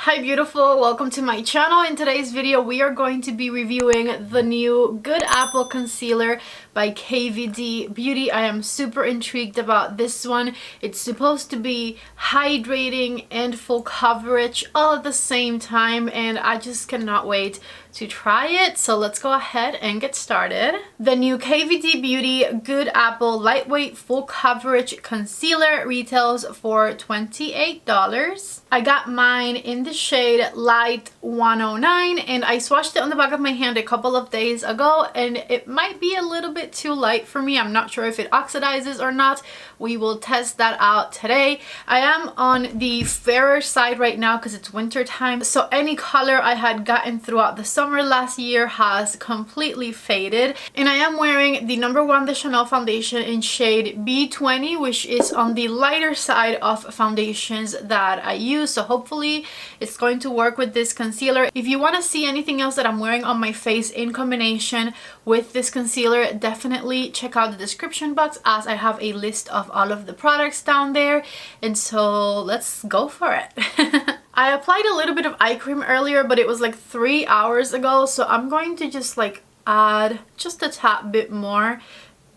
Hi beautiful, welcome to my channel. In today's video we are going to be reviewing the new Good Apple concealer by KVD Beauty. I am super intrigued about this one. It's supposed to be hydrating and full coverage all at the same time, and I just cannot wait to try it. So let's go ahead and get started. The new KVD Beauty Good Apple Lightweight Full Coverage Concealer retails for $28. I got mine in the shade Light 109 and I swatched it on the back of my hand a couple of days ago, and it might be a little bit too light for me. I'm not sure if it oxidizes or not. We will test that out today. I am on the fairer side right now because it's winter time, so any color I had gotten throughout the summer last year has completely faded. And I am wearing the number 1 the Chanel foundation in shade B20, which is on the lighter side of foundations that I use, so hopefully it's going to work with this concealer. If you want to see anything else that I'm wearing on my face in combination with this concealer, definitely check out the description box as I have a list of all of the products down there. And so let's go for it. I applied a little bit of eye cream earlier, but it was like 3 hours ago, so I'm going to just like add just a tad bit more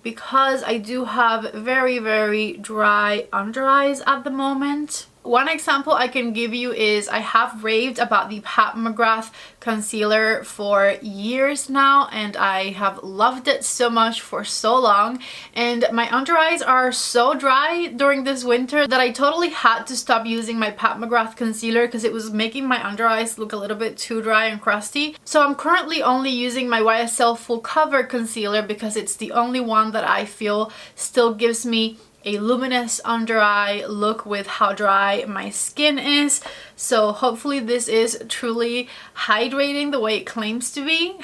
because I do have very dry under eyes at the moment. One example I can give you is I have raved about the Pat McGrath concealer for years now, and I have loved it so much for so long, and my under eyes are so dry during this winter that I totally had to stop using my Pat McGrath concealer because it was making my under eyes look a little bit too dry and crusty. So I'm currently only using my YSL Full Cover concealer because it's the only one that I feel still gives me a luminous under eye look with how dry my skin is. So hopefully this is truly hydrating the way it claims to be.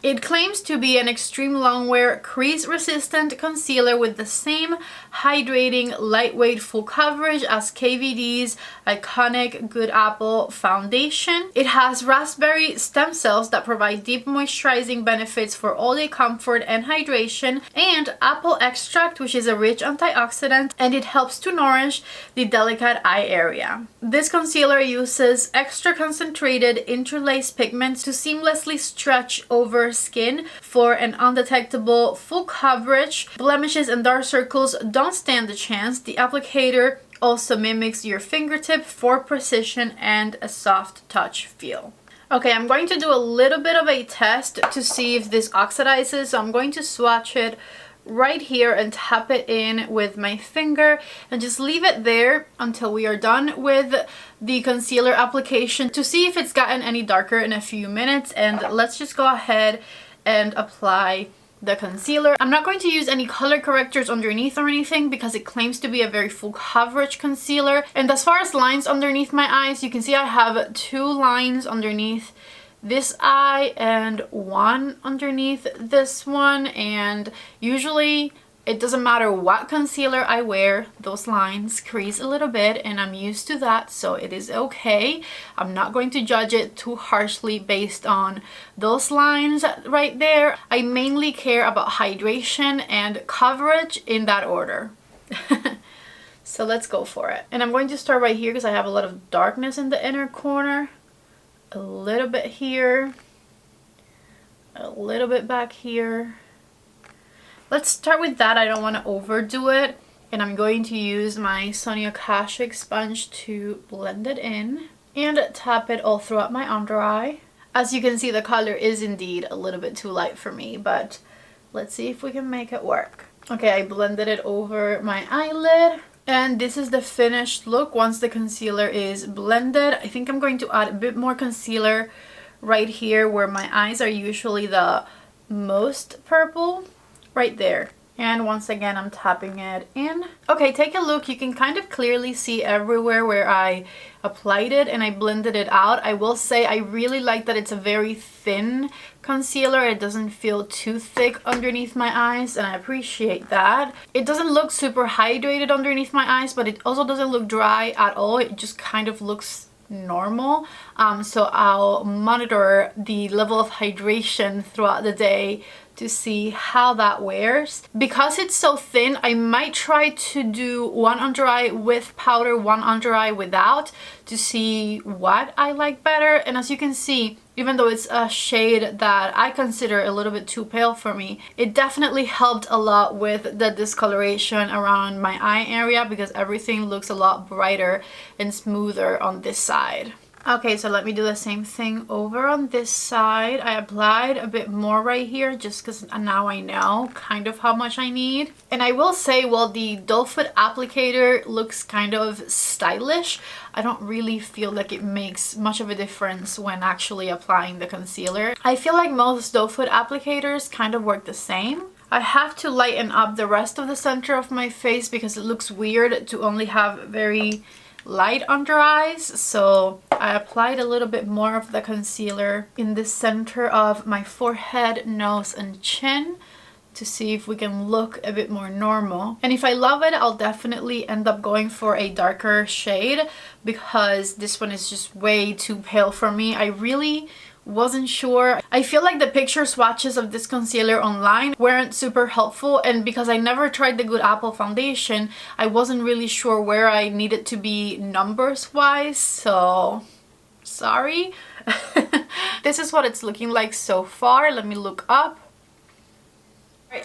It claims to be an extreme longwear crease resistant concealer with the same hydrating lightweight full coverage as KVD's iconic Good Apple foundation. It has raspberry stem cells that provide deep moisturizing benefits for all day comfort and hydration, and apple extract, which is a rich antioxidant, and it helps to nourish the delicate eye area. This concealer uses extra concentrated interlaced pigments to seamlessly stretch over skin for an undetectable full coverage. Blemishes and dark circles don't stand a chance. The applicator also mimics your fingertip for precision and a soft touch feel. Okay, I'm going to do a little bit of a test to see if this oxidizes, so I'm going to swatch it right here and tap it in with my finger and just leave it there until we are done with the concealer application to see if it's gotten any darker in a few minutes. And let's just go ahead and apply the concealer. I'm not going to use any color correctors underneath or anything because it claims to be a very full coverage concealer. And as far as lines underneath my eyes, you can see I have 2 lines underneath this eye and 1 underneath this one, and usually it doesn't matter what concealer I wear, those lines crease a little bit, and I'm used to that, so it is okay. I'm not going to judge it too harshly based on those lines right there. I mainly care about hydration and coverage in that order. So let's go for it. And I'm going to start right here because I have a lot of darkness in the inner corner. A little bit here, a little bit back here. Let's start with that. I don't want to overdo it, and I'm going to use my Sonia Kashuk sponge to blend it in and tap it all throughout my under eye. As you can see, the color is indeed a little bit too light for me, but let's see if we can make it work. Okay, I blended it over my eyelid. And this is the finished look once the concealer is blended. I think I'm going to add a bit more concealer right here where my eyes are usually the most purple, right there. And once again, I'm tapping it in. Okay, take a look. You can kind of clearly see everywhere where I applied it and I blended it out. I will say I really like that it's a very thin concealer. It doesn't feel too thick underneath my eyes, and I appreciate that. It doesn't look super hydrated underneath my eyes, but it also doesn't look dry at all. It just kind of looks normal. So I'll monitor the level of hydration throughout the day to see how that wears. Because it's so thin, I might try to do one under eye with powder, one under eye without, to see what I like better. And as you can see, even though it's a shade that I consider a little bit too pale for me, it definitely helped a lot with the discoloration around my eye area, because everything looks a lot brighter and smoother on this side. Okay, so let me do the same thing over on this side. I applied a bit more right here just because now I know kind of how much I need. And I will say, while the doe foot applicator looks kind of stylish, I don't really feel like it makes much of a difference when actually applying the concealer. I feel like most doe foot applicators kind of work the same. I have to lighten up the rest of the center of my face because it looks weird to only have very light under eyes, so I applied a little bit more of the concealer in the center of my forehead, nose, and chin to see if we can look a bit more normal. And if I love it, I'll definitely end up going for a darker shade, because this one is just way too pale for me. I really wasn't sure. I feel like the picture swatches of this concealer online weren't super helpful, and because I never tried the Good Apple foundation, I wasn't really sure where I needed to be numbers wise, so sorry. This is what it's looking like so far. Let me look up.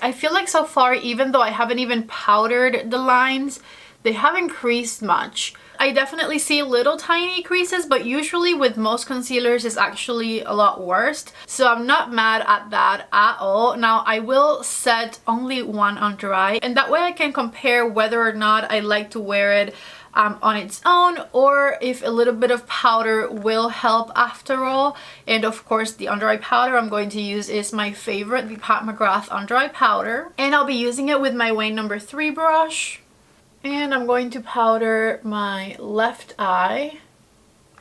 I feel like so far, even though I haven't even powdered the lines, they haven't creased much. I definitely see little tiny creases, but usually with most concealers it's actually a lot worse. So I'm not mad at that at all. Now I will set only one under eye, and that way I can compare whether or not I like to wear it on its own, or if a little bit of powder will help after all. And of course, the under eye powder I'm going to use is my favorite, the Pat McGrath under eye powder, and I'll be using it with my Wayne No. 3 brush. And I'm going to powder my left eye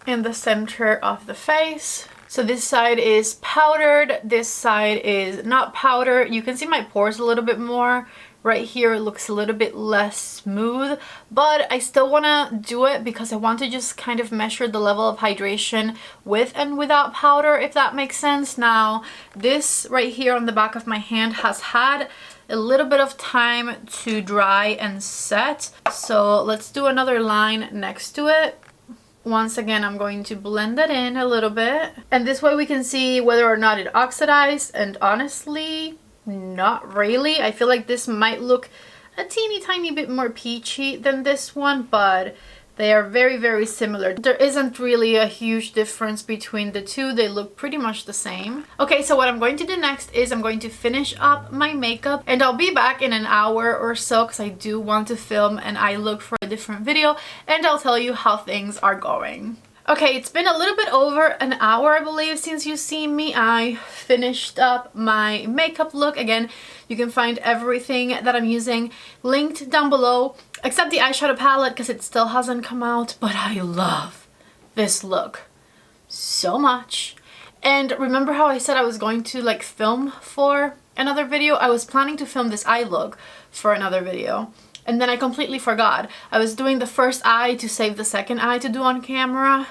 in the center of the face. So this side is powdered, this side is not powdered. You can see my pores a little bit more. Right here it looks a little bit less smooth, but I still want to do it because I want to just kind of measure the level of hydration with and without powder, if that makes sense. Now this right here on the back of my hand has had a little bit of time to dry and set, so let's do another line next to it. Once again, I'm going to blend it in a little bit, and this way we can see whether or not it oxidized, and honestly, not really. I feel like this might look a teeny tiny bit more peachy than this one, but they are very, very similar. There isn't really a huge difference between the two. They look pretty much the same. Okay, so what I'm going to do next is I'm going to finish up my makeup, and I'll be back in an hour or so because I do want to film an eye look for a different video, and I'll tell you how things are going. Okay, it's been a little bit over an hour, I believe, since you've seen me. I finished up my makeup look. Again, you can find everything that I'm using linked down below, except the eyeshadow palette because it still hasn't come out, but I love this look so much. And remember how I said I was going to like film for another video? I was planning to film this eye look for another video, and then I completely forgot. I was doing the first eye to save the second eye to do on camera,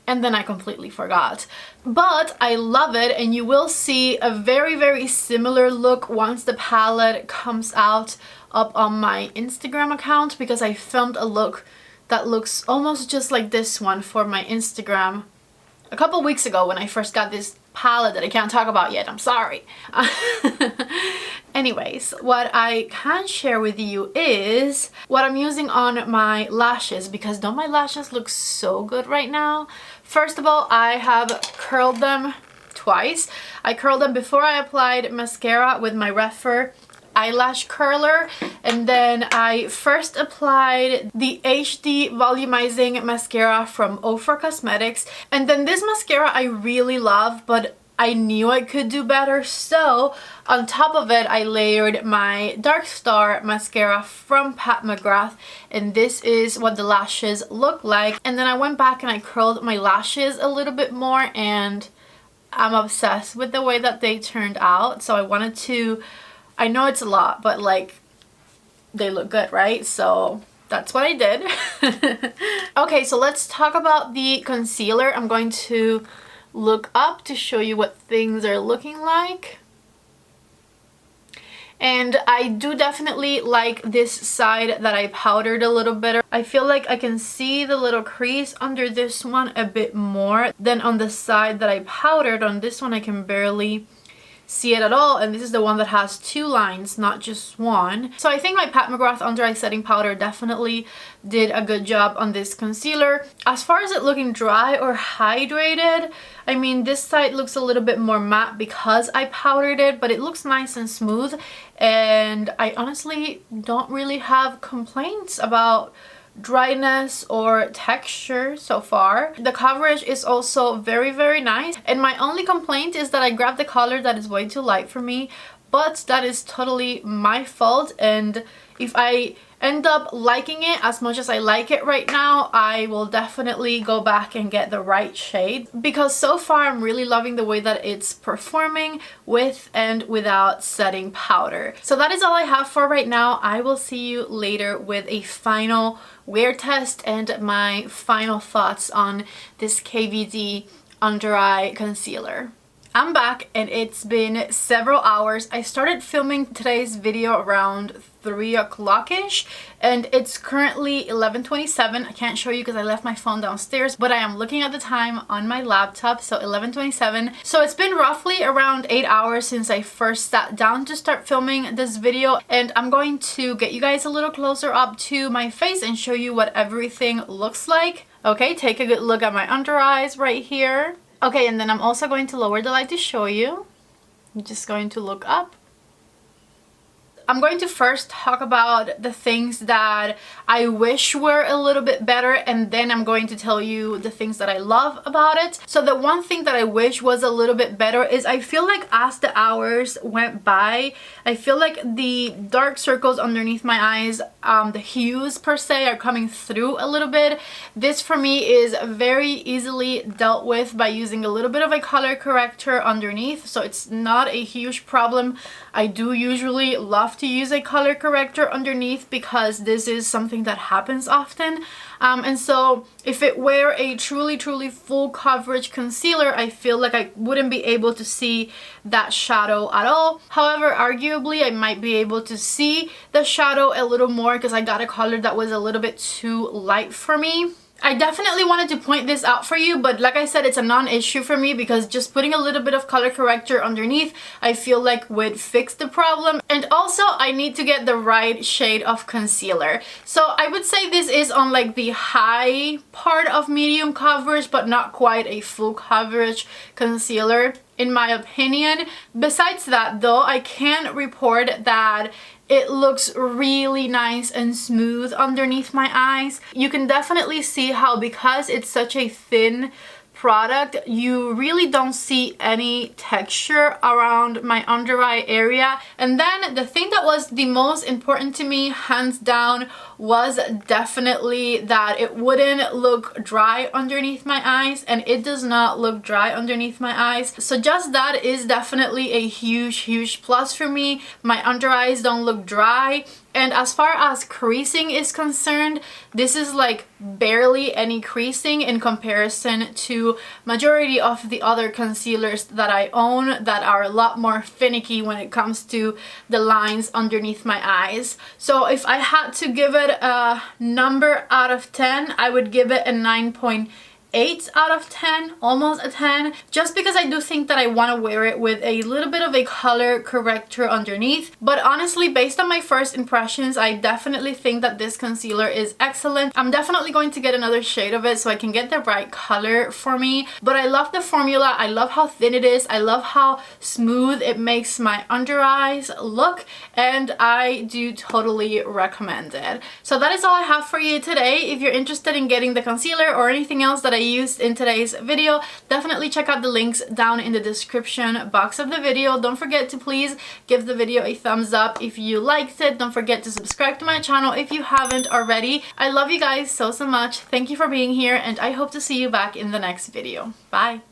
and then I completely forgot. But I love it, and you will see a very, very similar look once the palette comes out up on my Instagram account, because I filmed a look that looks almost just like this one for my Instagram a couple weeks ago when I first got this palette that I can't talk about yet. I'm sorry. Anyways, what I can share with you is what I'm using on my lashes, because don't my lashes look so good right now? First of all, I have curled them twice. I curled them before I applied mascara with my Refer eyelash curler, and then I first applied the HD volumizing mascara from Ofra Cosmetics, and then this mascara I really love, but I knew I could do better, so on top of it I layered my Dark Star mascara from Pat McGrath, and this is what the lashes look like. And then I went back and I curled my lashes a little bit more, and I'm obsessed with the way that they turned out. So I wanted to, I know it's a lot, but like, they look good, right? So that's what I did. Okay, so let's talk about the concealer. I'm going to look up to show you what things are looking like. And I do definitely like this side that I powdered a little better. I feel like I can see the little crease under this one a bit more than on the side that I powdered. On this one I can barely see it at all, and this is the one that has 2 lines, not just one. So I think my Pat McGrath Under Eye Setting Powder definitely did a good job on this concealer. As far as it looking dry or hydrated, I mean, this side looks a little bit more matte because I powdered it, but it looks nice and smooth, and I honestly don't really have complaints about dryness or texture so far. The coverage is also very, very nice, and my only complaint is that I grabbed the color that is way too light for me, but that is totally my fault, and if I end up liking it as much as I like it right now, I will definitely go back and get the right shade, because so far I'm really loving the way that it's performing with and without setting powder. So that is all I have for right now. I will see you later with a final wear test and my final thoughts on this KVD under eye concealer. I'm back and it's been several hours. I started filming today's video around 3 o'clock-ish and it's currently 11:27. I can't show you because I left my phone downstairs, but I am looking at the time on my laptop, so 11:27. So it's been roughly around 8 hours since I first sat down to start filming this video, and I'm going to get you guys a little closer up to my face and show you what everything looks like. Okay, take a good look at my under eyes right here. Okay, and then I'm also going to lower the light to show you. I'm just going to look up. I'm going to first talk about the things that I wish were a little bit better, and then I'm going to tell you the things that I love about it. So the one thing that I wish was a little bit better is I feel like as the hours went by, I feel like the dark circles underneath my eyes, the hues per se, are coming through a little bit. This for me is very easily dealt with by using a little bit of a color corrector underneath, so it's not a huge problem. I do usually love to use a color corrector underneath because this is something that happens often, and so if it were a truly full coverage concealer, I feel like I wouldn't be able to see that shadow at all. However, arguably I might be able to see the shadow a little more because I got a color that was a little bit too light for me. I definitely wanted to point this out for you, but like I said, it's a non-issue for me because just putting a little bit of color corrector underneath, I feel like would fix the problem. And also, I need to get the right shade of concealer. So I would say this is on like the high part of medium coverage, but not quite a full coverage concealer, in my opinion. Besides that though, I can report that it looks really nice and smooth underneath my eyes. You can definitely see how, because it's such a thin product, you really don't see any texture around my under eye area. And then the thing that was the most important to me, hands down, was definitely that it wouldn't look dry underneath my eyes, and it does not look dry underneath my eyes. So just that is definitely a huge plus for me. My under eyes don't look dry. And as far as creasing is concerned, this is like barely any creasing in comparison to majority of the other concealers that I own that are a lot more finicky when it comes to the lines underneath my eyes. So if I had to give it a number out of 10, I would give it a 9.8 out of 10, almost a 10, just because I do think that I want to wear it with a little bit of a color corrector underneath. But honestly, based on my first impressions, I definitely think that this concealer is excellent. I'm definitely going to get another shade of it so I can get the right color for me, but I love the formula. I love how thin it is. I love how smooth it makes my under eyes look, and I do totally recommend it. So that is all I have for you today. If you're interested in getting the concealer or anything else that I used in today's video, definitely check out the links down in the description box of the video. Don't forget to please give the video a thumbs up if you liked it. Don't forget to subscribe to my channel if you haven't already. I love you guys so much. Thank you for being here, and I hope to see you back in the next video. Bye!